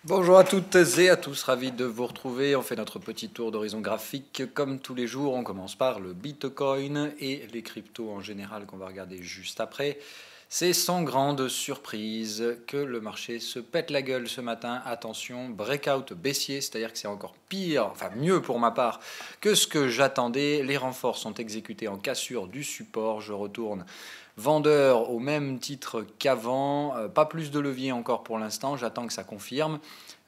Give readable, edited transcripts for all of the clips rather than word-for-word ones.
Bonjour à toutes et à tous, ravi de vous retrouver. On fait notre petit tour d'horizon graphique comme tous les jours. On commence par le Bitcoin et les cryptos en général qu'on va regarder juste après. C'est sans grande surprise que le marché se pète la gueule ce matin. Attention, breakout baissier, c'est-à-dire que c'est encore pire, enfin mieux pour ma part, que ce que j'attendais. Les renforts sont exécutés en cassure du support. Je retourne vendeur au même titre qu'avant. Pas plus de levier encore pour l'instant, j'attends que ça confirme.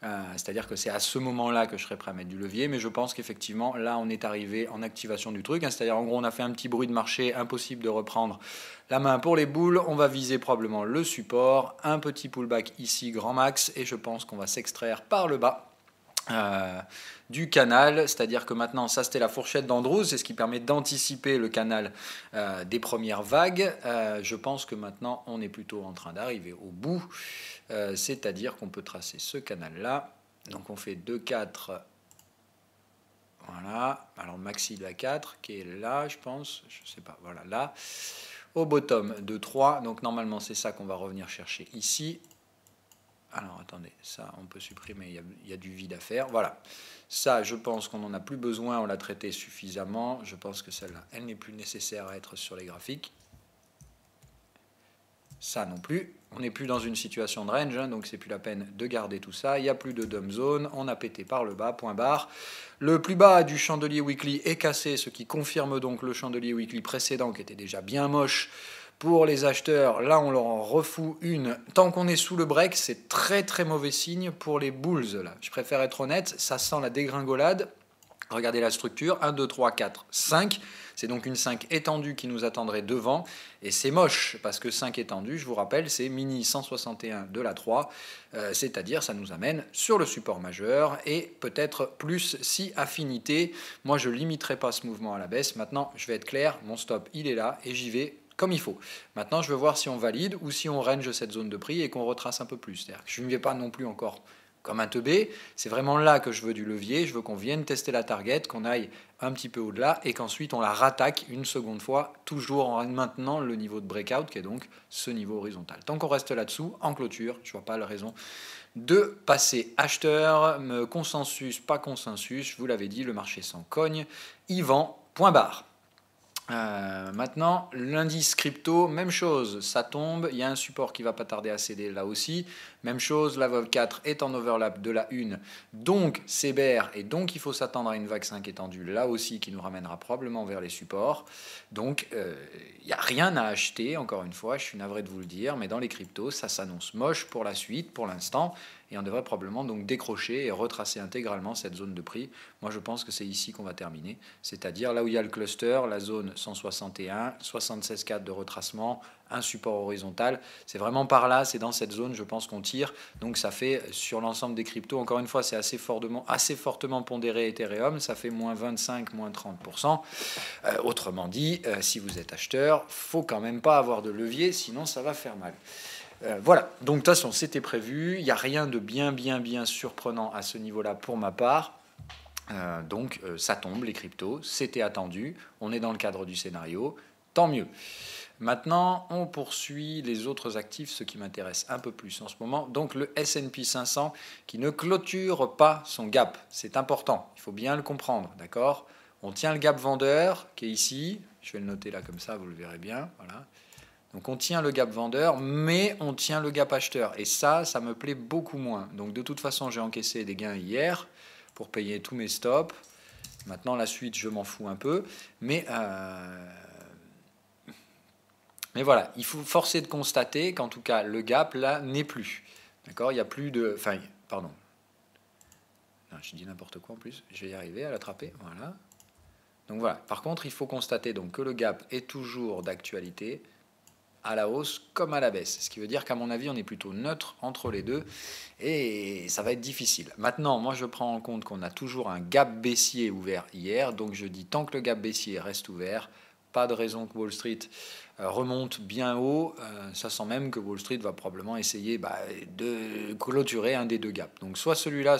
C'est-à-dire que c'est à ce moment-là que je serai prêt à mettre du levier, mais je pense qu'effectivement, là, on est arrivé en activation du truc. C'est-à-dire, en gros, on a fait un petit bruit de marché, impossible de reprendre la main pour les boules. On va viser probablement le support, un petit pullback ici, grand max, et je pense qu'on va s'extraire par le bas. Du canal, c'est-à-dire que maintenant, ça c'était la fourchette d'Andrews, c'est ce qui permet d'anticiper le canal des premières vagues. Je pense que maintenant, on est plutôt en train d'arriver au bout, c'est-à-dire qu'on peut tracer ce canal-là. Donc on fait 2, 4, voilà. Alors maxi de la 4 qui est là, je pense, je sais pas, voilà, là. Au bottom de 3, donc normalement c'est ça qu'on va revenir chercher ici. Alors attendez, ça on peut supprimer, il y a du vide à faire. Voilà, ça je pense qu'on n'en a plus besoin, on l'a traité suffisamment. Je pense que celle-là, elle n'est plus nécessaire à être sur les graphiques. Ça non plus, on n'est plus dans une situation de range, donc c'est plus la peine de garder tout ça. Il n'y a plus de dump zone, on a pété par le bas, point barre. Le plus bas du chandelier weekly est cassé, ce qui confirme donc le chandelier weekly précédent qui était déjà bien moche. Pour les acheteurs, là on leur en refout une. Tant qu'on est sous le break, c'est très très mauvais signe pour les bulls. Là. Je préfère être honnête, ça sent la dégringolade. Regardez la structure, 1, 2, 3, 4, 5. C'est donc une 5 étendue qui nous attendrait devant. Et c'est moche, parce que 5 étendue, je vous rappelle, c'est mini 161 de la 3. C'est-à-dire, ça nous amène sur le support majeur et peut-être plus si affinité. Moi, je ne limiterai pas ce mouvement à la baisse. Maintenant, je vais être clair, mon stop, il est là et j'y vais comme il faut. Maintenant, je veux voir si on valide ou si on range cette zone de prix et qu'on retrace un peu plus. C'est-à-dire que je ne vais pas non plus encore comme un teubé. C'est vraiment là que je veux du levier. Je veux qu'on vienne tester la target, qu'on aille un petit peu au-delà et qu'ensuite on la rattaque une seconde fois, toujours en maintenant le niveau de breakout qui est donc ce niveau horizontal. Tant qu'on reste là-dessous, en clôture, je ne vois pas la raison de passer acheteur. Consensus, pas consensus, je vous l'avais dit, le marché s'en cogne. Il vend, point barre. Maintenant, l'indice crypto, même chose, ça tombe, il y a un support qui va pas tarder à céder là aussi, même chose, la VOV 4 est en overlap de la 1, donc c'est bear, et donc il faut s'attendre à une vague 5 étendue là aussi qui nous ramènera probablement vers les supports, donc il n'y a rien à acheter, encore une fois, je suis navré de vous le dire, mais dans les cryptos, ça s'annonce moche pour la suite, pour l'instant, et on devrait probablement donc décrocher et retracer intégralement cette zone de prix. Moi, je pense que c'est ici qu'on va terminer, c'est-à-dire là où il y a le cluster, la zone 161, 76,4 de retracement, un support horizontal. C'est vraiment par là, c'est dans cette zone, je pense qu'on tire. Donc ça fait sur l'ensemble des cryptos, encore une fois, c'est assez fortement pondéré Ethereum, ça fait moins 25, moins 30%. Autrement dit, si vous êtes acheteur, faut quand même pas avoir de levier, sinon ça va faire mal. Voilà, donc de toute façon c'était prévu, il n'y a rien de bien surprenant à ce niveau-là pour ma part. Donc ça tombe les cryptos, c'était attendu, on est dans le cadre du scénario, tant mieux. Maintenant, on poursuit les autres actifs, ce qui m'intéresse un peu plus en ce moment. Donc le S&P 500 qui ne clôture pas son gap, c'est important, il faut bien le comprendre, d'accord ? On tient le gap vendeur qui est ici, je vais le noter là comme ça, vous le verrez bien, voilà. Donc on tient le gap vendeur, mais on tient le gap acheteur. Et ça me plaît beaucoup moins. Donc de toute façon, j'ai encaissé des gains hier pour payer tous mes stops. Maintenant, la suite, je m'en fous un peu. Mais voilà, il faut forcer de constater qu'en tout cas, le gap, là, n'est plus. D'accord ? Il n'y a plus de... Enfin, pardon. Non, je dis n'importe quoi en plus. Je vais y arriver à l'attraper. Voilà. Donc voilà. Par contre, il faut constater donc, que le gap est toujours d'actualité, à la hausse comme à la baisse. Ce qui veut dire qu'à mon avis, on est plutôt neutre entre les deux et ça va être difficile. Maintenant, moi, je prends en compte qu'on a toujours un gap baissier ouvert hier. Donc, je dis tant que le gap baissier reste ouvert, pas de raison que Wall Street remonte bien haut. Ça sent même que Wall Street va probablement essayer de clôturer un des deux gaps. Donc, soit celui-là,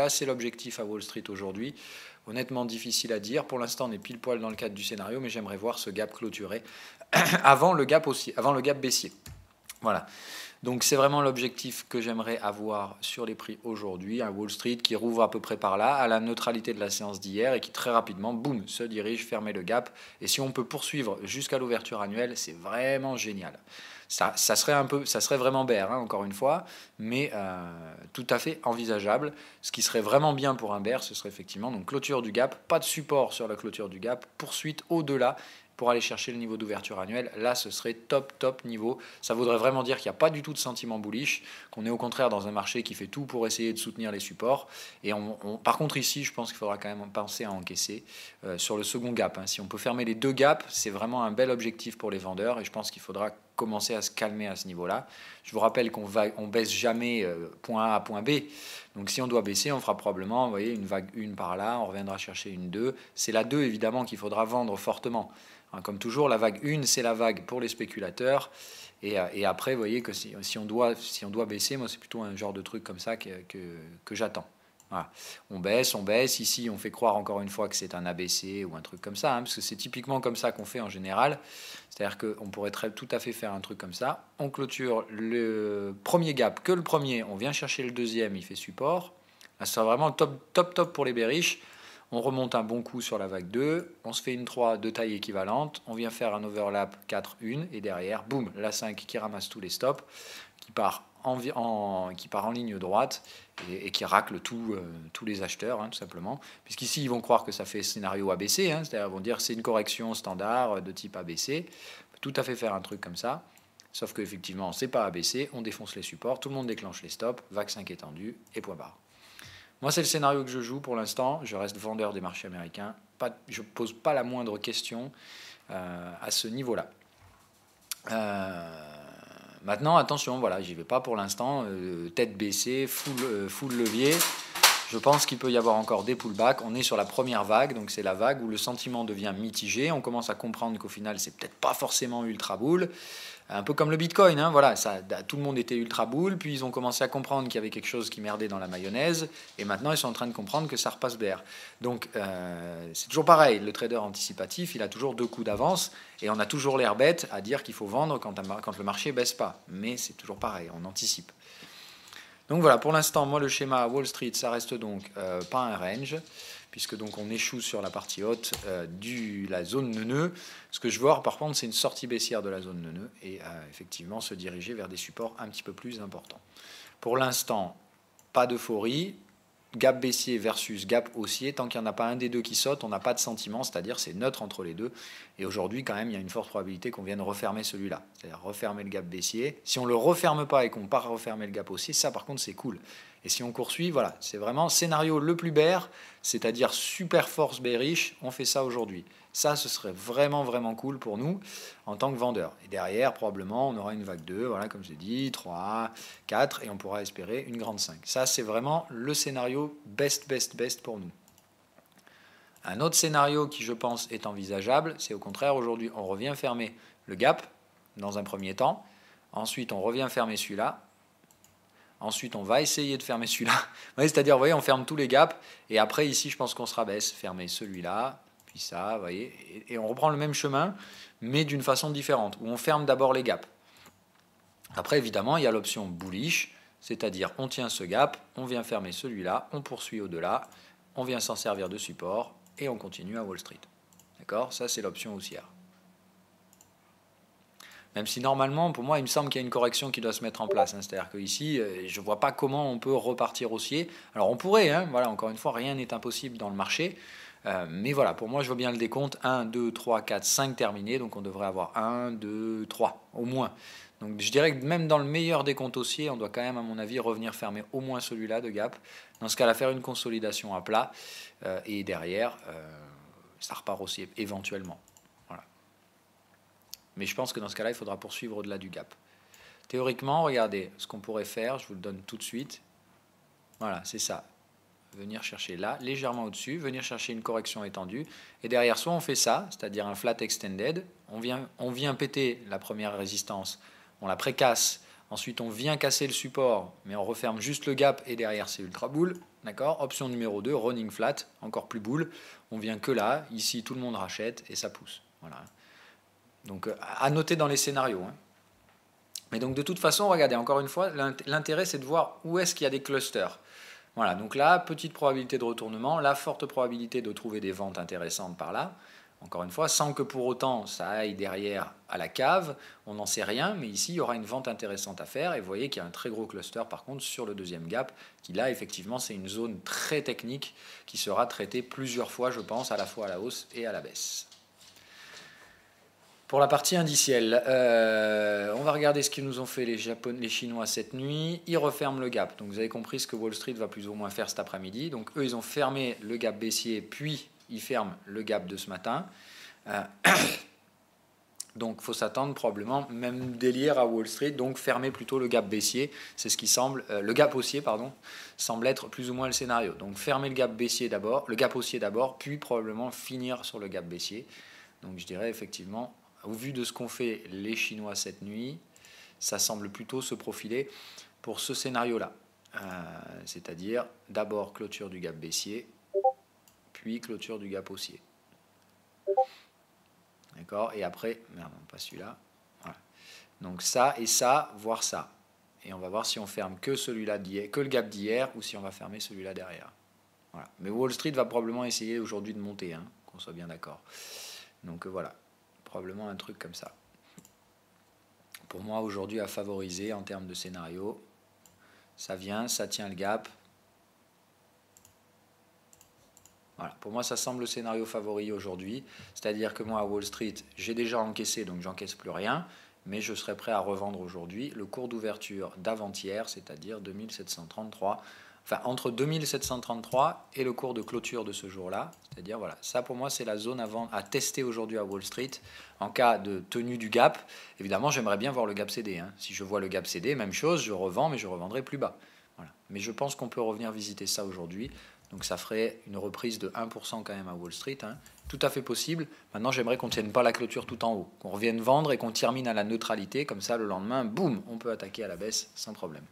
c'est l'objectif à Wall Street aujourd'hui. Honnêtement, difficile à dire. Pour l'instant, on est pile poil dans le cadre du scénario, mais j'aimerais voir ce gap clôturé avant le gap baissier. Voilà. Donc c'est vraiment l'objectif que j'aimerais avoir sur les prix aujourd'hui. Un Wall Street qui rouvre à peu près par là, à la neutralité de la séance d'hier et qui très rapidement, boum, se dirige, fermer le gap. Et si on peut poursuivre jusqu'à l'ouverture annuelle, c'est vraiment génial. Ça serait vraiment bear, hein, encore une fois, mais tout à fait envisageable. Ce qui serait vraiment bien pour un bear, ce serait effectivement donc clôture du gap, pas de support sur la clôture du gap, poursuite au-delà pour aller chercher le niveau d'ouverture annuelle. Là, ce serait top niveau. Ça voudrait vraiment dire qu'il n'y a pas du tout de sentiment bullish, qu'on est au contraire dans un marché qui fait tout pour essayer de soutenir les supports. Et par contre, ici, je pense qu'il faudra quand même penser à encaisser sur le second gap. Hein. Si on peut fermer les deux gaps, c'est vraiment un bel objectif pour les vendeurs et je pense qu'il faudra commencer à se calmer à ce niveau-là. Je vous rappelle qu'on baisse jamais point A à point B. Donc si on doit baisser, on fera probablement, vous voyez, une vague 1 par là, on reviendra chercher une 2. C'est la 2 évidemment qu'il faudra vendre fortement. Comme toujours, la vague 1, c'est la vague pour les spéculateurs. Et après, vous voyez que si on doit baisser, moi c'est plutôt un genre de truc comme ça que j'attends. Voilà. On baisse. Ici, on fait croire encore une fois que c'est un ABC ou un truc comme ça, hein, parce que c'est typiquement comme ça qu'on fait en général. C'est-à-dire qu'on pourrait tout à fait faire un truc comme ça. On clôture le premier gap, que le premier, on vient chercher le deuxième, il fait support. Là, ça sera vraiment top pour les bearish. On remonte un bon coup sur la vague 2, on se fait une 3 de taille équivalente, on vient faire un overlap 4-1, et derrière, boum, la 5 qui ramasse tous les stops, qui part en ligne droite, et qui racle tous les acheteurs, hein, tout simplement. Puisqu'ici, ils vont croire que ça fait scénario ABC, hein, c'est-à-dire ils vont dire c'est une correction standard de type ABC. On peut tout à fait faire un truc comme ça, sauf qu'effectivement, c'est pas ABC, on défonce les supports, tout le monde déclenche les stops, vague 5 étendue, et point barre. Moi, c'est le scénario que je joue pour l'instant. Je reste vendeur des marchés américains. Je ne pose pas la moindre question à ce niveau-là. Maintenant, attention, voilà, j'y vais pas pour l'instant. Tête baissée, full levier. Je pense qu'il peut y avoir encore des pullbacks. On est sur la première vague, donc c'est la vague où le sentiment devient mitigé. On commence à comprendre qu'au final, c'est peut-être pas forcément ultra bull. Un peu comme le Bitcoin, hein, voilà, tout le monde était ultra bull, puis ils ont commencé à comprendre qu'il y avait quelque chose qui merdait dans la mayonnaise, et maintenant ils sont en train de comprendre que ça repasse bear. Donc c'est toujours pareil, le trader anticipatif, il a toujours 2 coups d'avance, et on a toujours l'air bête à dire qu'il faut vendre quand le marché baisse pas, mais c'est toujours pareil, on anticipe. Donc voilà, pour l'instant, moi le schéma Wall Street, ça reste donc pas un range, puisque donc on échoue sur la partie haute de la zone neuneu. Ce que je vois par contre, c'est une sortie baissière de la zone neuneu et effectivement se diriger vers des supports un petit peu plus importants. Pour l'instant, pas d'euphorie. Gap baissier versus gap haussier, tant qu'il n'y en a pas un des deux qui saute, on n'a pas de sentiment, c'est-à-dire c'est neutre entre les deux. Et aujourd'hui, quand même, il y a une forte probabilité qu'on vienne refermer celui-là, c'est-à-dire refermer le gap baissier. Si on ne le referme pas et qu'on part refermer le gap haussier, ça par contre c'est cool. Et si on poursuit, voilà, c'est vraiment scénario le plus bear, c'est-à-dire super force bearish, on fait ça aujourd'hui. Ça, ce serait vraiment cool pour nous en tant que vendeur. Et derrière, probablement, on aura une vague 2, voilà, comme j'ai dit, 3, 4, et on pourra espérer une grande 5. Ça, c'est vraiment le scénario best pour nous. Un autre scénario qui, je pense, est envisageable, c'est au contraire, aujourd'hui, on revient fermer le gap dans un premier temps. Ensuite, on revient fermer celui-là. Ensuite, on va essayer de fermer celui-là. C'est-à-dire, vous voyez, on ferme tous les gaps. Et après, ici, je pense qu'on se rabaisse. Fermer celui-là, puis ça, vous voyez. Et on reprend le même chemin, mais d'une façon différente, où on ferme d'abord les gaps. Après, évidemment, il y a l'option bullish, c'est-à-dire on tient ce gap, on vient fermer celui-là, on poursuit au-delà, on vient s'en servir de support, et on continue à Wall Street. D'accord ? Ça, c'est l'option haussière. Même si normalement, pour moi, il me semble qu'il y a une correction qui doit se mettre en place. Hein. C'est-à-dire qu'ici, je ne vois pas comment on peut repartir haussier. Alors on pourrait, hein, voilà, encore une fois, rien n'est impossible dans le marché. Mais voilà, pour moi, je vois bien le décompte. 1, 2, 3, 4, 5 terminés. Donc on devrait avoir 1, 2, 3, au moins. Donc je dirais que même dans le meilleur des comptes haussiers, on doit quand même, à mon avis, revenir fermer au moins celui-là de gap. Dans ce cas-là, faire une consolidation à plat. Et derrière, ça repart haussier, éventuellement. Mais je pense que dans ce cas-là, il faudra poursuivre au-delà du gap. Théoriquement, regardez ce qu'on pourrait faire. Je vous le donne tout de suite. Voilà, c'est ça. Venir chercher là, légèrement au-dessus, venir chercher une correction étendue. Et derrière, soit on fait ça, c'est-à-dire un flat extended. On vient péter la première résistance, on la précasse. Ensuite, on vient casser le support, mais on referme juste le gap et derrière, c'est ultra bull. D'accord ? Option numéro 2, running flat, encore plus bull. On vient que là. Ici, tout le monde rachète et ça pousse. Voilà. Donc, à noter dans les scénarios. Hein. Mais donc de toute façon, regardez, encore une fois, l'intérêt c'est de voir où est-ce qu'il y a des clusters. Voilà, donc là, petite probabilité de retournement, la forte probabilité de trouver des ventes intéressantes par là. Encore une fois, sans que pour autant ça aille derrière à la cave, on n'en sait rien, mais ici il y aura une vente intéressante à faire. Et vous voyez qu'il y a un très gros cluster par contre sur le deuxième gap, qui là effectivement c'est une zone très technique qui sera traitée plusieurs fois, je pense, à la fois à la hausse et à la baisse. Pour la partie indicielle, on va regarder ce qu'ils nous ont fait les Chinois cette nuit. Ils referment le gap. Donc vous avez compris ce que Wall Street va plus ou moins faire cet après-midi. Donc eux, ils ont fermé le gap baissier, puis ils ferment le gap de ce matin. Donc il faut s'attendre probablement même délire à Wall Street. Donc fermer plutôt le gap baissier. C'est ce qui semble, le gap haussier, pardon, semble être plus ou moins le scénario. Donc fermer le gap baissier d'abord, le gap haussier d'abord, puis probablement finir sur le gap baissier. Donc je dirais effectivement, au vu de ce qu'ont fait les Chinois cette nuit, ça semble plutôt se profiler pour ce scénario-là. C'est-à-dire d'abord clôture du gap baissier, puis clôture du gap haussier. D'accord? Et après, merde, non, pas celui-là. Voilà. Donc ça et ça, voire ça. Et on va voir si on ferme que celui-là d'hier, que le gap d'hier, ou si on va fermer celui-là derrière. Voilà. Mais Wall Street va probablement essayer aujourd'hui de monter, hein, qu'on soit bien d'accord. Donc voilà. Probablement un truc comme ça. Pour moi, aujourd'hui, à favoriser en termes de scénario, ça vient, ça tient le gap. Voilà, pour moi, ça semble le scénario favori aujourd'hui. C'est-à-dire que moi, à Wall Street, j'ai déjà encaissé, donc j'encaisse plus rien, mais je serai prêt à revendre aujourd'hui le cours d'ouverture d'avant-hier, c'est-à-dire 2733. Enfin, entre 2733 et le cours de clôture de ce jour-là. C'est-à-dire, voilà, ça pour moi, c'est la zone à tester aujourd'hui à Wall Street. En cas de tenue du gap, évidemment, j'aimerais bien voir le gap céder. Hein. Si je vois le gap céder, même chose, je revends, mais je revendrai plus bas. Voilà. Mais je pense qu'on peut revenir visiter ça aujourd'hui. Donc ça ferait une reprise de 1% quand même à Wall Street. Hein. Tout à fait possible. Maintenant, j'aimerais qu'on ne tienne pas la clôture tout en haut. Qu'on revienne vendre et qu'on termine à la neutralité. Comme ça, le lendemain, boum, on peut attaquer à la baisse sans problème.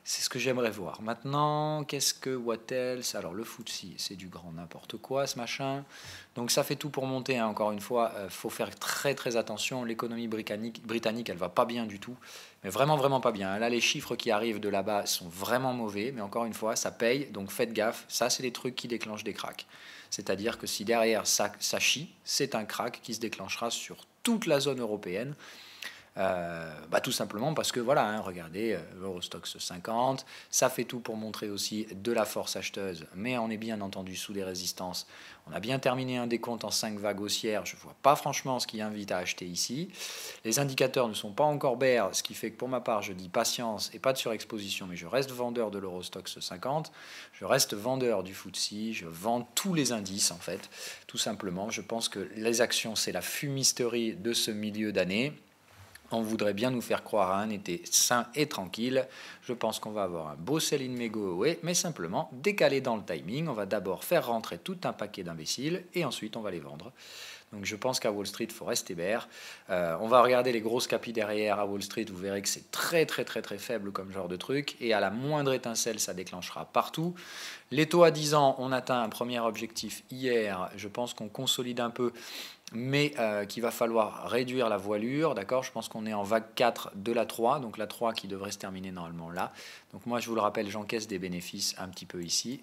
C'est ce que j'aimerais voir. Maintenant, qu'est-ce que what else? Alors, le FTSE, c'est du grand n'importe quoi, ce machin. Donc, ça fait tout pour monter. Hein. Encore une fois, faut faire très, très attention. L'économie britannique, elle va pas bien du tout. Mais vraiment, vraiment pas bien. Là, les chiffres qui arrivent de là-bas sont vraiment mauvais. Mais encore une fois, ça paye. Donc, faites gaffe. Ça, c'est des trucs qui déclenchent des cracks. C'est-à-dire que si derrière, ça chie, c'est un crack qui se déclenchera sur toute la zone européenne. Tout simplement parce que voilà, hein, regardez, Eurostoxx 50, ça fait tout pour montrer aussi de la force acheteuse, mais on est bien entendu sous des résistances. On a bien terminé un décompte en 5 vagues haussières, je ne vois pas franchement ce qui invite à acheter ici. Les indicateurs ne sont pas encore bears, ce qui fait que pour ma part, je dis patience et pas de surexposition, mais je reste vendeur de l'Eurostoxx 50, je reste vendeur du FTSE, je vends tous les indices en fait, tout simplement. Je pense que les actions, c'est la fumisterie de ce milieu d'année. On voudrait bien nous faire croire à un été sain et tranquille. Je pense qu'on va avoir un beau sell-in may go away, mais simplement décalé dans le timing. On va d'abord faire rentrer tout un paquet d'imbéciles et ensuite on va les vendre. Donc je pense qu'à Wall Street, il faut rester bear. On va regarder les grosses capis derrière à Wall Street. Vous verrez que c'est très très très très faible comme genre de truc. Et à la moindre étincelle, ça déclenchera partout. Les taux à 10 ans, on atteint un premier objectif hier. Je pense qu'on consolide un peu, mais qu'il va falloir réduire la voilure, d'accord? Je pense qu'on est en vague 4 de la 3, donc la 3 qui devrait se terminer normalement là. Donc moi, je vous le rappelle, j'encaisse des bénéfices un petit peu ici,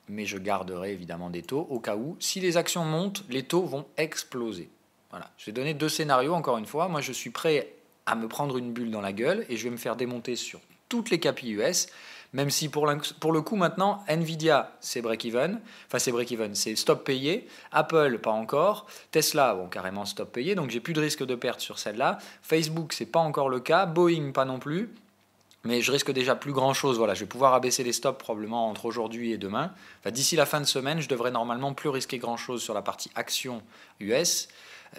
mais je garderai évidemment des taux au cas où, si les actions montent, les taux vont exploser. Voilà. Je vais donner 2 scénarios, encore une fois. Moi, je suis prêt à me prendre une bulle dans la gueule et je vais me faire démonter sur toutes les capis US, même si pour le coup maintenant, Nvidia c'est break-even, enfin c'est break-even, c'est stop payé, Apple pas encore, Tesla bon carrément stop payé, donc j'ai plus de risque de perte sur celle-là, Facebook c'est pas encore le cas, Boeing pas non plus, mais je risque déjà plus grand chose, voilà, je vais pouvoir abaisser les stops probablement entre aujourd'hui et demain, enfin, d'ici la fin de semaine je devrais normalement plus risquer grand chose sur la partie action US.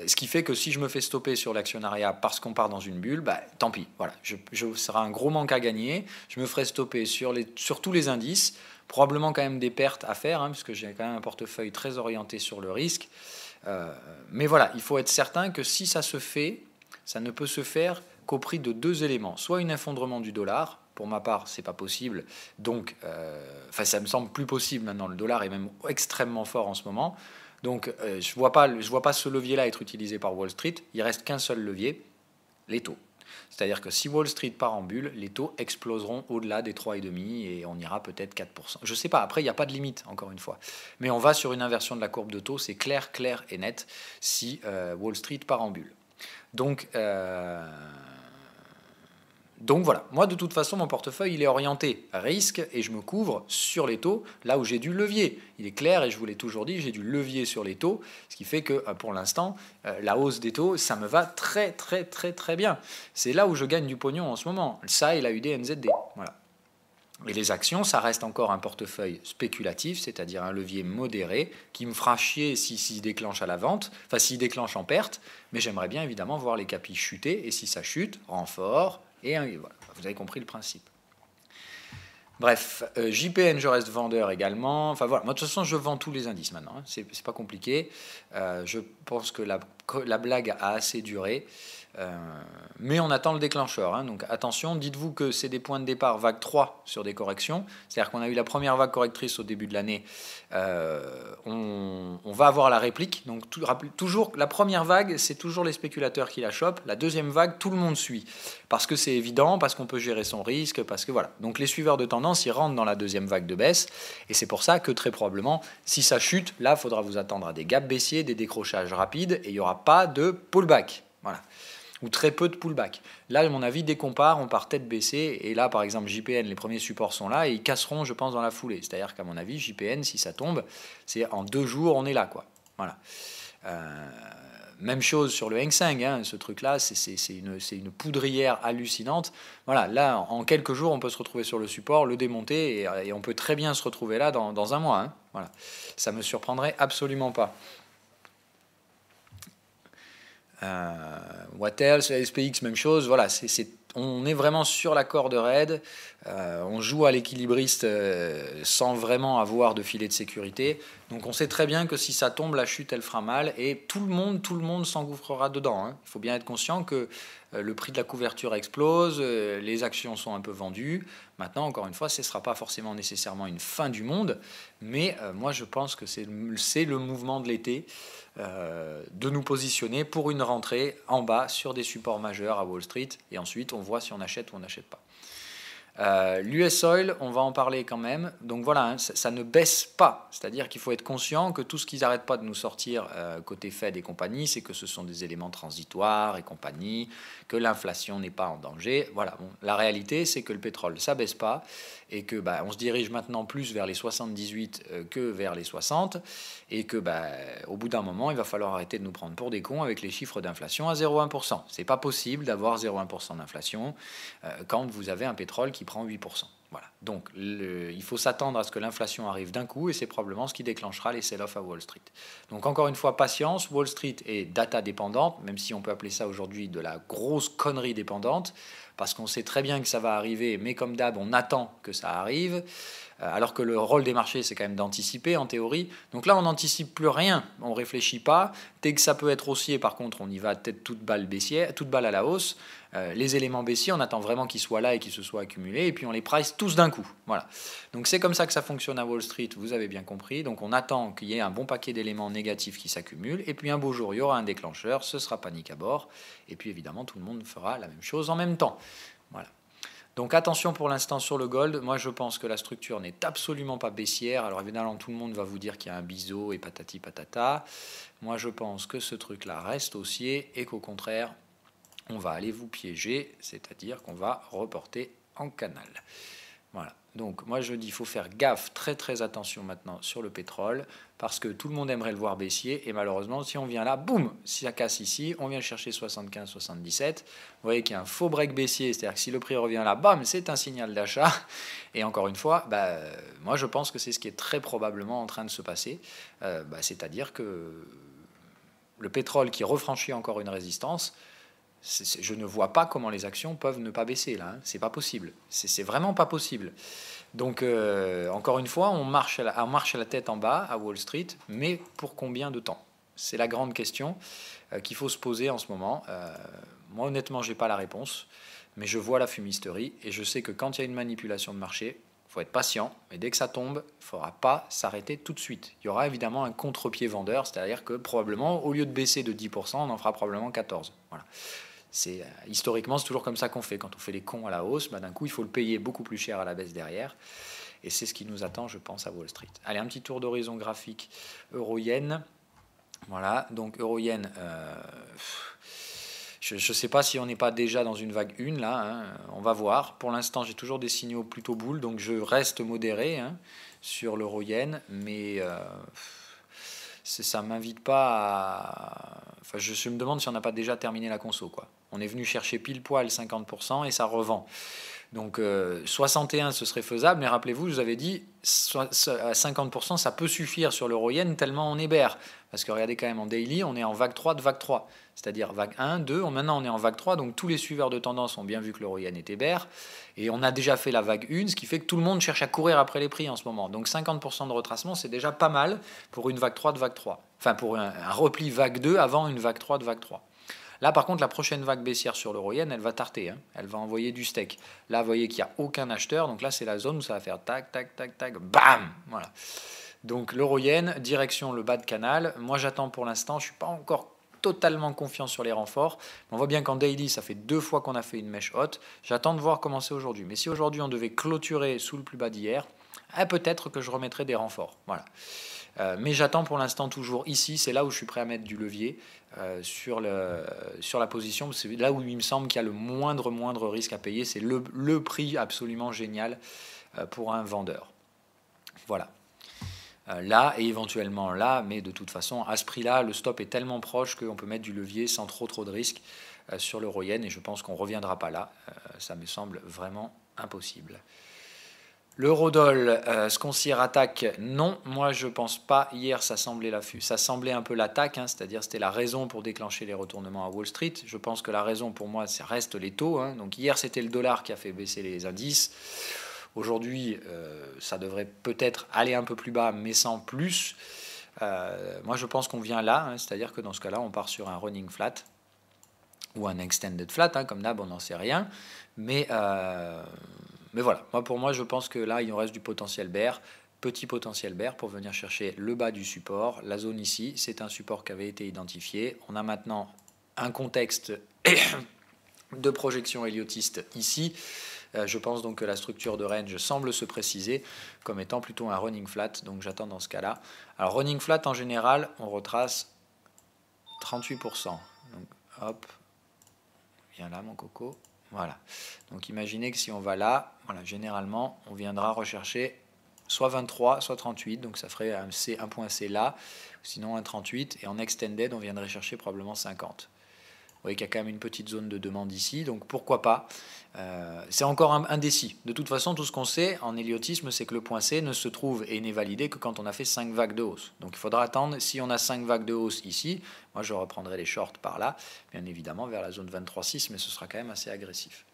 Ce qui fait que si je me fais stopper sur l'actionnariat parce qu'on part dans une bulle, tant pis. Voilà, ce sera un gros manque à gagner. Je me ferai stopper sur tous les indices. Probablement quand même des pertes à faire, hein, parce que j'ai quand même un portefeuille très orienté sur le risque. Mais voilà, il faut être certain que si ça se fait, ça ne peut se faire qu'au prix de 2 éléments. Soit un effondrement du dollar. Pour ma part, c'est pas possible. Donc, ça me semble plus possible maintenant. Le dollar est même extrêmement fort en ce moment. Donc, je vois pas ce levier-là être utilisé par Wall Street. Il reste qu'un seul levier, les taux. C'est-à-dire que si Wall Street part en bulle, les taux exploseront au-delà des 3,5 et on ira peut-être 4%. Je ne sais pas, après il n'y a pas de limite, encore une fois. Mais on va sur une inversion de la courbe de taux, c'est clair, clair et net si Wall Street part en bulle. Donc voilà, moi de toute façon mon portefeuille il est orienté risque et je me couvre sur les taux là où j'ai du levier. Il est clair et je vous l'ai toujours dit, j'ai du levier sur les taux, ce qui fait que pour l'instant la hausse des taux ça me va très très très très bien. C'est là où je gagne du pognon en ce moment, ça et la UDNZD. Voilà. Et les actions, ça reste encore un portefeuille spéculatif, c'est-à-dire un levier modéré qui me fera chier s'il déclenche à la vente, enfin s'il déclenche en perte, mais j'aimerais bien évidemment voir les capis chuter, et si ça chute, renfort, et voilà, vous avez compris le principe. Bref, JPN, je reste vendeur également. Enfin voilà, moi de toute façon, je vends tous les indices maintenant. Hein. C'est pas compliqué. Je pense que la blague a assez duré. Mais on attend le déclencheur. Hein. Donc attention, dites-vous que c'est des points de départ vague 3 sur des corrections. C'est-à-dire qu'on a eu la première vague correctrice au début de l'année. On va avoir la réplique. Donc toujours, la première vague, c'est toujours les spéculateurs qui la chopent. La deuxième vague, tout le monde suit. Parce que c'est évident, parce qu'on peut gérer son risque, parce que voilà. Donc les suiveurs de tendance, ils rentrent dans la deuxième vague de baisse. Et c'est pour ça que très probablement, si ça chute, là, il faudra vous attendre à des gaps baissiers, des décrochages rapides, et il n'y aura pas de pullback. Voilà. Ou très peu de pullback. Là, à mon avis, dès qu'on part, on part tête baissée. Et là, par exemple, JPN, les premiers supports sont là et ils casseront, je pense, dans la foulée. C'est-à-dire qu'à mon avis, JPN, si ça tombe, c'est en 2 jours, on est là, quoi. Voilà. Même chose sur le Hang Seng, hein, ce truc-là, c'est une poudrière hallucinante. Voilà, là, en quelques jours, on peut se retrouver sur le support, le démonter, et on peut très bien se retrouver là dans un mois. Hein. Voilà. Ça ne me surprendrait absolument pas. What else, SPX, même chose. Voilà, on est vraiment sur la corde raide. On joue à l'équilibriste sans vraiment avoir de filet de sécurité. Donc on sait très bien que si ça tombe, la chute, elle fera mal. Et tout le monde s'engouffrera dedans. Hein. Il faut bien être conscient que le prix de la couverture explose, les actions sont un peu vendues. Maintenant, encore une fois, ce ne sera pas forcément nécessairement une fin du monde. Mais moi, je pense que c'est le mouvement de l'été. De nous positionner pour une rentrée en bas sur des supports majeurs à Wall Street et ensuite on voit si on achète ou on n'achète pas. L'US Oil, on va en parler quand même. Donc voilà, hein, ça ne baisse pas. C'est-à-dire qu'il faut être conscient que tout ce qu'ils n'arrêtent pas de nous sortir côté Fed et compagnie, c'est que ce sont des éléments transitoires et compagnie, que l'inflation n'est pas en danger. Voilà. Bon, la réalité, c'est que le pétrole, ça baisse pas et que on se dirige maintenant plus vers les 78 que vers les 60 et que au bout d'un moment, il va falloir arrêter de nous prendre pour des cons avec les chiffres d'inflation à 0,1%. C'est pas possible d'avoir 0,1% d'inflation quand vous avez un pétrole qui prend 8%. Voilà. Donc il faut s'attendre à ce que l'inflation arrive d'un coup et c'est probablement ce qui déclenchera les sell-off à Wall Street. Donc encore une fois, patience. Wall Street est data dépendante, même si on peut appeler ça aujourd'hui de la grosse connerie dépendante, parce qu'on sait très bien que ça va arriver, mais comme d'hab, on attend que ça arrive, alors que le rôle des marchés, c'est quand même d'anticiper en théorie. Donc là, on n'anticipe plus rien, on ne réfléchit pas. Dès que ça peut être haussier, par contre, on y va tête toute balle baissière, toute balle à la hausse. Les éléments baissiers, on attend vraiment qu'ils soient là et qu'ils se soient accumulés, et puis on les price tous d'un coup. Voilà. Donc c'est comme ça que ça fonctionne à Wall Street, vous avez bien compris. Donc on attend qu'il y ait un bon paquet d'éléments négatifs qui s'accumulent, et puis un beau jour, il y aura un déclencheur, ce sera panique à bord, et puis évidemment, tout le monde fera la même chose en même temps. Voilà. Donc attention pour l'instant sur le gold. Moi je pense que la structure n'est absolument pas baissière. Alors évidemment tout le monde va vous dire qu'il y a un biseau et patati patata. Moi je pense que ce truc-là reste haussier et qu'au contraire on va aller vous piéger, c'est-à-dire qu'on va reporter en canal. Voilà. Donc moi je dis il faut faire gaffe, très très attention maintenant sur le pétrole, parce que tout le monde aimerait le voir baissier, et malheureusement si on vient là, boum, si ça casse ici, on vient chercher 75-77, vous voyez qu'il y a un faux break baissier, c'est-à-dire que si le prix revient là, bam, c'est un signal d'achat, et encore une fois, moi je pense que c'est ce qui est très probablement en train de se passer, c'est-à-dire que le pétrole qui refranchit encore une résistance, je ne vois pas comment les actions peuvent ne pas baisser là. Hein. C'est pas possible. C'est vraiment pas possible. Donc encore une fois, on marche à la tête en bas à Wall Street, mais pour combien de temps? C'est la grande question qu'il faut se poser en ce moment. Moi, honnêtement, j'ai pas la réponse, mais je vois la fumisterie et je sais que quand il y a une manipulation de marché, il faut être patient, mais dès que ça tombe, il ne faudra pas s'arrêter tout de suite. Il y aura évidemment un contre-pied vendeur, c'est-à-dire que probablement, au lieu de baisser de 10%, on en fera probablement 14%. Voilà. Historiquement, c'est toujours comme ça qu'on fait. Quand on fait les cons à la hausse, d'un coup, il faut le payer beaucoup plus cher à la baisse derrière. Et c'est ce qui nous attend, je pense, à Wall Street. Allez, un petit tour d'horizon graphique euro-yen. Voilà, donc euro-yen, je ne sais pas si on n'est pas déjà dans une vague 1, là, hein, on va voir. Pour l'instant, j'ai toujours des signaux plutôt boules, donc je reste modéré hein, sur l'euro-yen, mais ça ne m'invite pas à... Enfin, je me demande si on n'a pas déjà terminé la conso, quoi. On est venu chercher pile poil 50% et ça revend. Donc 61 ce serait faisable, mais rappelez-vous, je vous avais dit à 50% ça peut suffire sur l'euro-yen tellement on est bear. Parce que regardez quand même en daily, on est en vague 3 de vague 3. C'est-à-dire vague 1, 2, maintenant on est en vague 3, donc tous les suiveurs de tendance ont bien vu que l'euro-yen était bear. Et on a déjà fait la vague 1, ce qui fait que tout le monde cherche à courir après les prix en ce moment. Donc 50% de retracement, c'est déjà pas mal pour une vague 3 de vague 3. Enfin pour un repli vague 2 avant une vague 3 de vague 3. Là, par contre, la prochaine vague baissière sur l'euro-yen, elle va tarter. Hein. Elle va envoyer du steak. Là, vous voyez qu'il n'y a aucun acheteur. Donc là, c'est la zone où ça va faire tac, tac, tac, tac, bam. Voilà. Donc l'euro-yen, direction le bas de canal. Moi, j'attends pour l'instant. Je ne suis pas encore totalement confiant sur les renforts. On voit bien qu'en daily, ça fait 2 fois qu'on a fait une mèche haute. J'attends de voir comment c'est aujourd'hui. Mais si aujourd'hui, on devait clôturer sous le plus bas d'hier, peut-être que je remettrai des renforts. Voilà. Mais j'attends pour l'instant toujours ici, c'est là où je suis prêt à mettre du levier sur la position, c'est là où il me semble qu'il y a le moindre risque à payer, c'est le prix absolument génial pour un vendeur. Voilà. Là et éventuellement là, mais de toute façon, à ce prix-là, le stop est tellement proche qu'on peut mettre du levier sans trop de risques sur l'euro-yen, et je pense qu'on ne reviendra pas là. Ça me semble vraiment impossible. L'eurodoll, est-ce qu'on s'y rattaque? Non, moi je pense pas. Hier, ça semblait un peu l'attaque, hein, c'est-à-dire c'était la raison pour déclencher les retournements à Wall Street. Je pense que la raison pour moi, ça reste les taux. Hein. Donc hier, c'était le dollar qui a fait baisser les indices. Aujourd'hui, ça devrait peut-être aller un peu plus bas, mais sans plus. Moi, je pense qu'on vient là, hein, c'est-à-dire que dans ce cas-là, on part sur un running flat ou un extended flat, hein, comme d'hab, on n'en sait rien. Mais voilà, pour moi, je pense que là, il nous reste du potentiel bear, petit potentiel bear pour venir chercher le bas du support. La zone ici, c'est un support qui avait été identifié. On a maintenant un contexte de projection héliotiste ici. Je pense donc que la structure de range semble se préciser comme étant plutôt un running flat. Donc j'attends dans ce cas-là. Alors running flat, en général, on retrace 38%. Donc hop, viens là mon coco. Voilà. Donc imaginez que si on va là, voilà, généralement, on viendra rechercher soit 23, soit 38. Donc ça ferait un point C là, sinon un 38. Et en extended, on viendrait chercher probablement 50. Vous voyez qu'il y a quand même une petite zone de demande ici, donc pourquoi pas. C'est encore indécis. De toute façon, tout ce qu'on sait en héliotisme, c'est que le point C ne se trouve et n'est validé que quand on a fait 5 vagues de hausse. Donc il faudra attendre, si on a 5 vagues de hausse ici, moi je reprendrai les shorts par là, bien évidemment vers la zone 23,6, mais ce sera quand même assez agressif.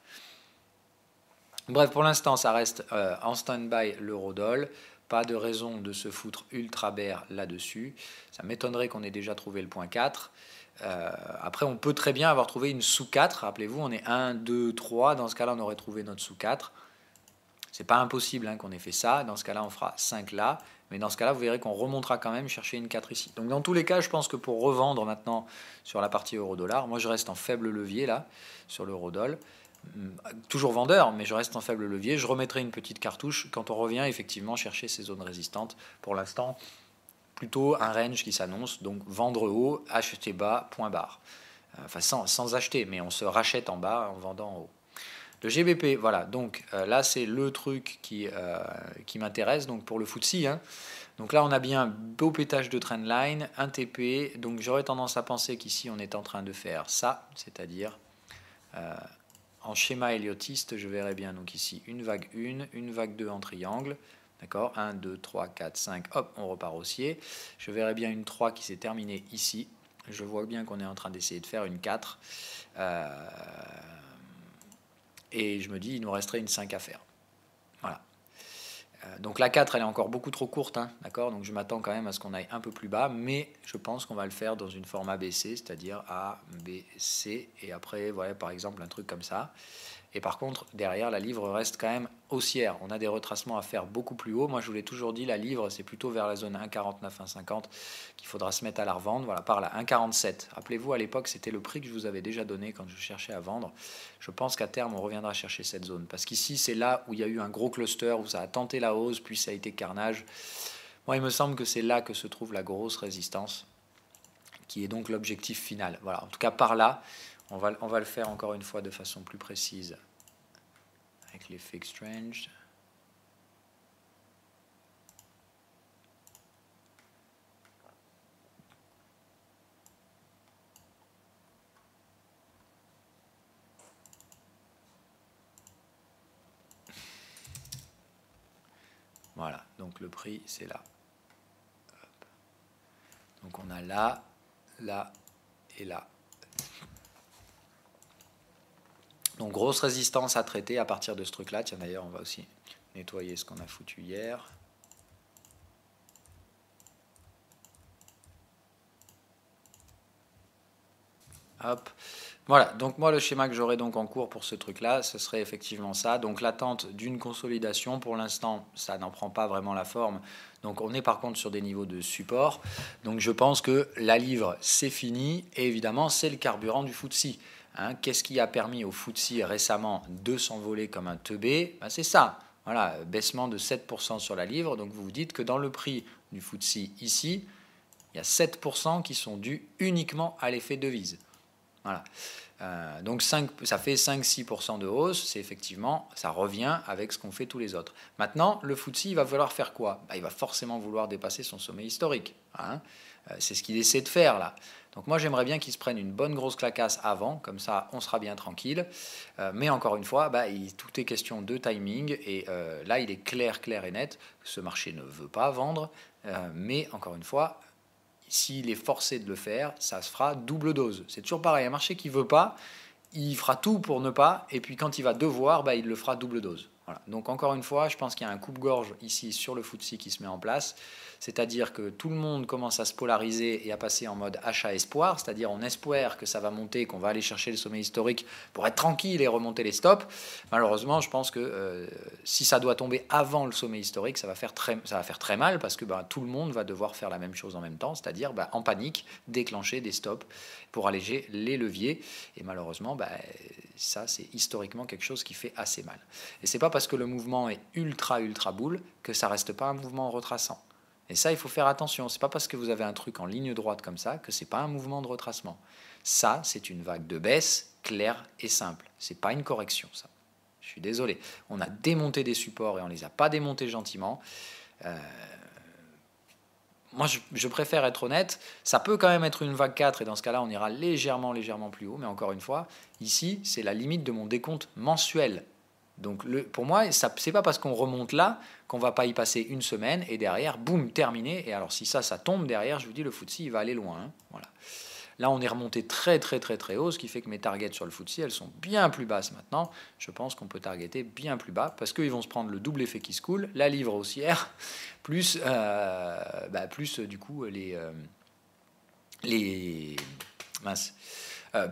Bref, pour l'instant, ça reste en stand-by l'eurodoll. Pas de raison de se foutre ultra bear là-dessus. Ça m'étonnerait qu'on ait déjà trouvé le point 4. Après, on peut très bien avoir trouvé une sous 4. Rappelez-vous, on est 1, 2, 3. Dans ce cas-là, on aurait trouvé notre sous 4. C'est pas impossible hein, qu'on ait fait ça. Dans ce cas-là, on fera 5 là. Mais dans ce cas-là, vous verrez qu'on remontera quand même chercher une 4 ici. Donc dans tous les cas, je pense que pour revendre maintenant sur la partie euro-dollar, moi je reste en faible levier là, sur l'euro-dollar. Toujours vendeur, mais je reste en faible levier. Je remettrai une petite cartouche quand on revient effectivement chercher ces zones résistantes. Pour l'instant, plutôt un range qui s'annonce, donc vendre haut, acheter bas, point barre. Enfin sans acheter, mais on se rachète en bas en vendant en haut. Le GBP, voilà, donc là c'est le truc qui m'intéresse, donc pour le FTSE. Hein. Donc là on a bien un beau pétage de trendline, un TP, donc j'aurais tendance à penser qu'ici on est en train de faire ça, c'est-à-dire en schéma héliotiste, je verrais bien donc ici une vague 1, une vague 2 en triangle, d'accord, 1, 2, 3, 4, 5, hop, on repart haussier. Je verrais bien une 3 qui s'est terminée ici. Je vois bien qu'on est en train d'essayer de faire une 4. Et je me dis, il nous resterait une 5 à faire. Voilà. Donc la 4, elle est encore beaucoup trop courte, hein, d'accord. Donc je m'attends quand même à ce qu'on aille un peu plus bas, mais je pense qu'on va le faire dans une forme ABC, c'est-à-dire A, B, C, et après, voilà, par exemple, un truc comme ça. Et par contre, derrière, la livre reste quand même haussière, on a des retracements à faire beaucoup plus haut. Moi, je vous l'ai toujours dit, la livre, c'est plutôt vers la zone 1,49, 1,50 qu'il faudra se mettre à la revendre. Voilà, par là, 1,47. Rappelez-vous, à l'époque, c'était le prix que je vous avais déjà donné quand je cherchais à vendre. Je pense qu'à terme, on reviendra chercher cette zone. Parce qu'ici, c'est là où il y a eu un gros cluster, où ça a tenté la hausse, puis ça a été carnage. Moi, il me semble que c'est là que se trouve la grosse résistance, qui est donc l'objectif final. Voilà, en tout cas, par là, on va le faire encore une fois de façon plus précise avec les fixed range. Voilà, donc le prix, c'est là. Hop. Donc on a là, là et là. Donc grosse résistance à traiter à partir de ce truc-là. Tiens, d'ailleurs, on va aussi nettoyer ce qu'on a foutu hier. Hop. Voilà, donc moi le schéma que j'aurais donc en cours pour ce truc-là, ce serait effectivement ça. Donc l'attente d'une consolidation, pour l'instant, ça n'en prend pas vraiment la forme. Donc on est par contre sur des niveaux de support. Donc je pense que la livre, c'est fini. Et évidemment, c'est le carburant du FTSE. Hein, qu'est-ce qui a permis au FTSE récemment de s'envoler comme un teubé? Ben, c'est ça. Voilà, baissement de 7% sur la livre. Donc vous vous dites que dans le prix du FTSE ici, il y a 7% qui sont dus uniquement à l'effet devise. Voilà. Donc ça fait 5-6% de hausse, c'est effectivement, ça revient avec ce qu'ont fait tous les autres. Maintenant, le FTSE, il va vouloir faire quoi? Il va forcément vouloir dépasser son sommet historique. Hein. C'est ce qu'il essaie de faire là. Donc moi, j'aimerais bien qu'il se prenne une bonne grosse clacasse avant, comme ça, on sera bien tranquille. Mais encore une fois, tout est question de timing. Et là, il est clair et net que ce marché ne veut pas vendre. Mais encore une fois, s'il est forcé de le faire, ça se fera double dose. C'est toujours pareil, un marché qui ne veut pas, il fera tout pour ne pas, et puis quand il va devoir, il le fera double dose. Voilà. Donc encore une fois, je pense qu'il y a un coupe-gorge ici sur le FTSE qui se met en place, c'est-à-dire que tout le monde commence à se polariser et à passer en mode achat-espoir, c'est-à-dire on espère que ça va monter, qu'on va aller chercher le sommet historique pour être tranquille et remonter les stops. Malheureusement, je pense que si ça doit tomber avant le sommet historique, ça va faire très mal, parce que tout le monde va devoir faire la même chose en même temps, c'est-à-dire en panique, déclencher des stops pour alléger les leviers. Et malheureusement, ça, c'est historiquement quelque chose qui fait assez mal. Et c'est pas parce que le mouvement est ultra boule que ça reste pas un mouvement retraçant. Et ça, il faut faire attention. C'est pas parce que vous avez un truc en ligne droite comme ça que c'est pas un mouvement de retracement. Ça, c'est une vague de baisse claire et simple. C'est pas une correction, ça. Je suis désolé. On a démonté des supports et on les a pas démontés gentiment. Moi, je préfère être honnête. Ça peut quand même être une vague 4 et dans ce cas-là, on ira légèrement plus haut. Mais encore une fois, ici, c'est la limite de mon décompte mensuel. Donc pour moi, ce n'est pas parce qu'on remonte là qu'on ne va pas y passer une semaine et derrière, boum, terminé. Et alors si ça tombe derrière, je vous dis, le FTSE, il va aller loin. Hein. Voilà. Là, on est remonté très haut, ce qui fait que mes targets sur le FTSE, elles sont bien plus basses maintenant. Je pense qu'on peut targeter bien plus bas parce qu'ils vont se prendre le double effet qui se coule, la livre haussière, plus du coup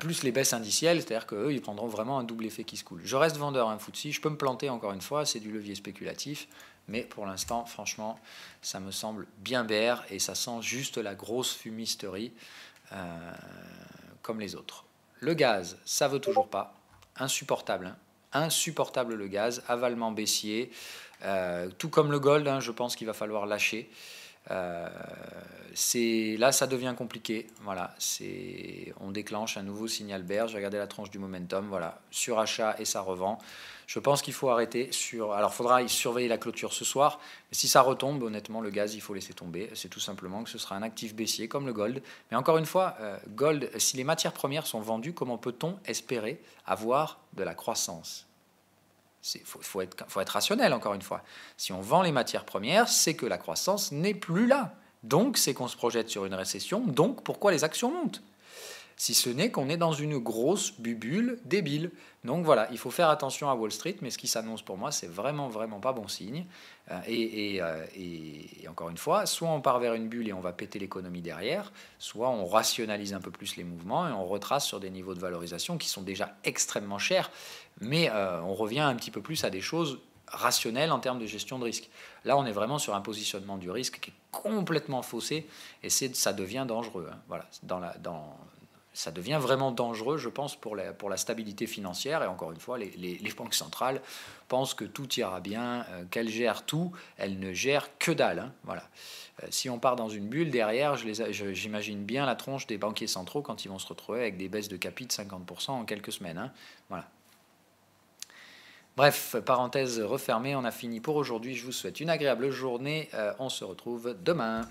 plus les baisses indicielles, c'est-à-dire qu'eux, ils prendront vraiment un double effet qui se coule. Je reste vendeur un FTSE, je peux me planter encore une fois, c'est du levier spéculatif, mais pour l'instant, franchement, ça me semble bien bear et ça sent juste la grosse fumisterie comme les autres. Le gaz, ça veut toujours pas, insupportable, hein. Insupportable le gaz, avalement baissier, tout comme le gold, hein, je pense qu'il va falloir lâcher. Là ça devient compliqué, voilà, on déclenche un nouveau signal bear. J'ai regardé la tranche du momentum, voilà, surachat et ça revend. Je pense qu'il faut arrêter alors faudra surveiller la clôture ce soir, mais si ça retombe, honnêtement le gaz il faut laisser tomber, c'est tout simplement que ce sera un actif baissier comme le gold. Mais encore une fois, gold, si les matières premières sont vendues, comment peut-on espérer avoir de la croissance? Faut être rationnel, encore une fois. Si on vend les matières premières, c'est que la croissance n'est plus là. Donc, c'est qu'on se projette sur une récession. Donc, pourquoi les actions montent? Si ce n'est qu'on est dans une grosse bulle débile. Donc voilà, il faut faire attention à Wall Street, mais ce qui s'annonce pour moi, c'est vraiment pas bon signe. Et encore une fois, soit on part vers une bulle et on va péter l'économie derrière, soit on rationalise un peu plus les mouvements et on retrace sur des niveaux de valorisation qui sont déjà extrêmement chers, mais on revient un petit peu plus à des choses rationnel en termes de gestion de risque. Là, on est vraiment sur un positionnement du risque qui est complètement faussé et ça devient dangereux. Hein. Voilà, ça devient vraiment dangereux, je pense, pour la stabilité financière. Et encore une fois, les banques centrales pensent que tout ira bien, qu'elles gèrent tout, elles ne gèrent que dalle. Hein. Voilà. Si on part dans une bulle, derrière, j'imagine bien la tronche des banquiers centraux quand ils vont se retrouver avec des baisses de capi de 50% en quelques semaines. Hein. Voilà. Bref, parenthèse refermée, on a fini pour aujourd'hui. Je vous souhaite une agréable journée. On se retrouve demain.